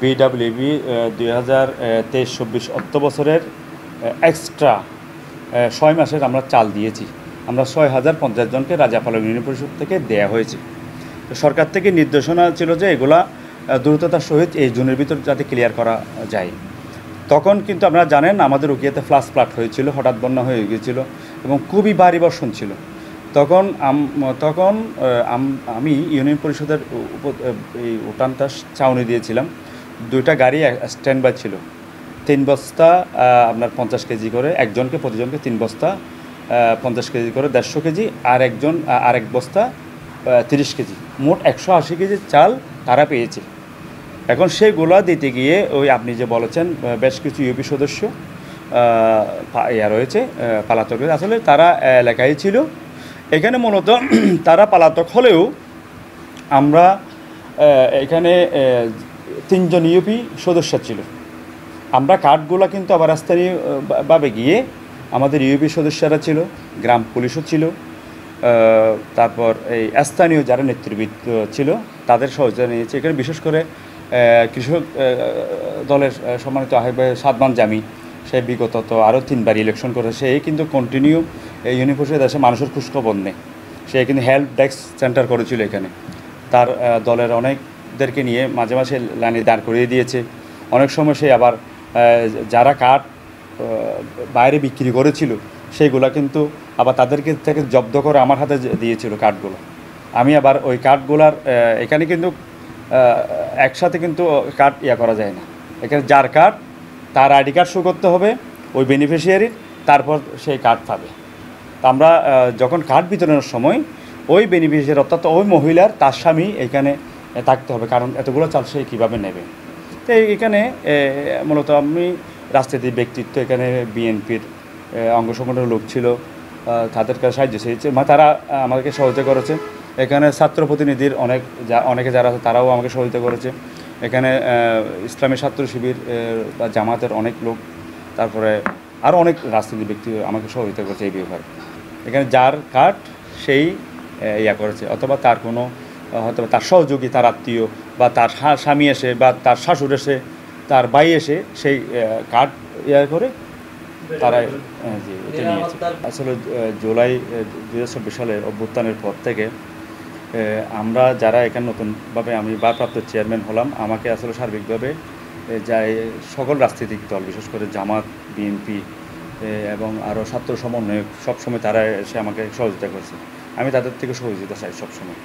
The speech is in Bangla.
বিডব্লিউবি 2023-24 অর্থ বছরের এক্সট্রা 6 মাসের আমরা চাল দিয়েছি। আমরা 6050 জনকে রাজাপালং ইউনিয়ন পরিষদ থেকে দেয়া হয়েছে। সরকার থেকে নির্দেশনা ছিল যে এগুলা দ্রুততার সহিত এই জুনের ভিতর যাতে ক্লিয়ার করা যায়। তখন কিন্তু আপনারা জানেন আমাদের উকিয়াতে ফ্লাড হয়েছিল, হঠাৎ বন্যা হয়ে গিয়েছিল এবং খুবই ভারী বর্ষণ ছিল। তখন আমি ইউনিয়ন পরিষদের এই উঠানটা চাউনি দিয়েছিলাম। 2টা গাড়ি স্ট্যান্ড বাই ছিল। 3 বস্তা আপনার 50 কেজি করে, একজনকে প্রতিজনকে 3 বস্তা 50 কেজি করে 150 কেজি, আর আরেক বস্তা 30 কেজি, মোট 180 কেজি চাল তারা পেয়েছে। এখন সেগুলা দিতে গিয়ে ওই আপনি যে বলেছেন বেশ কিছু ইউপি সদস্য রয়েছে পালাতক, আসলে তারা এলাকায় ছিল। এখানে মূলত তারা পালাতক হলেও আমরা এখানে 3 জন ইউপি সদস্য ছিল। আমরা কার্ডগুলো কিন্তু আবার স্থানীয়ভাবে গিয়ে আমাদের ইউপি সদস্যরা ছিল, গ্রাম পুলিশও ছিল, তারপর এই স্থানীয় যারা নেতৃবৃন্দ ছিল তাদের সহযোগিতা নিয়েছে। এখানে বিশেষ করে কৃষক দলের সম্মানিত সাদমান জামি, সে বিগত তো আরও 3বার ইলেকশন করে, সে কিন্তু কন্টিনিউ ইউনিয়ন পরিষদ এসে মানুষের খোঁজখবর নেয়। সে কিন্তু হেল্প ডেস্ক সেন্টার করেছিল এখানে। তার দলের অনেকদেরকে নিয়ে মাঝে মাঝে লাইনে দাঁড় করিয়ে দিয়েছে। অনেক সময় সে আবার যারা কার্ড বাইরে বিক্রি করেছিল সেইগুলো কিন্তু আবার তাদেরকে থেকে জব্দ করে আমার হাতে দিয়েছিল কার্ডগুলো। আমি আবার ওই কার্ডগুলার এখানে কিন্তু একসাথে কিন্তু কার্ড করা যায় না। এখানে যার কার্ড তার আইডি কার্ড শো করতে হবে ওই বেনিফিশিয়ারির, তারপর সেই কার্ড পাবে। তা আমরা যখন কার্ড বিতরণের সময় ওই বেনিফিশিয়ারি অর্থাৎ ওই মহিলার তার স্বামী এখানে থাকতে হবে, কারণ এতগুলো চাল সে কীভাবে নেবে। তো এখানে মূলত আমি রাজনীতির ব্যক্তিত্ব, এখানে বিএনপির অঙ্গ সংগঠনের লোক ছিল, তাদের কাছে সাহায্য চেয়েছে, তারা আমাদেরকে সহযোগিতা করেছে। এখানে ছাত্র প্রতিনিধির অনেকে যারা আছে তারাও আমাকে সহযোগিতা করেছে। এখানে ইসলামী ছাত্র শিবির বা জামাতের অনেক লোক, তারপরে আরও অনেক রাজনীতির ব্যক্তি আমাকে সহযোগিতা করেছে এই ব্যাপারে। এখানে যার কার্ড সেই করেছে, অথবা তার কোনো হয়তো তার সহযোগী, তার আত্মীয় বা তার স্বামী এসে বা তার শাশুড় এসে, তার ভাই এসে সেই কার্ড করে তারা নিয়েছে। আসলে জুলাই 2024 সালের অভ্যুত্থানের পর থেকে আমরা যারা এখানে নতুনভাবে আমি ভারপ্রাপ্ত চেয়ারম্যান হলাম, আমাকে আসলে সার্বিকভাবে যাই সকল রাজনৈতিক দল, বিশেষ করে জামাত, বিএনপি এবং আরও ছাত্র সমন্বয়ক, সবসময় তারা এসে আমাকে সহযোগিতা করেছে। আমি তাদের থেকে সহযোগিতা চাই সবসময়।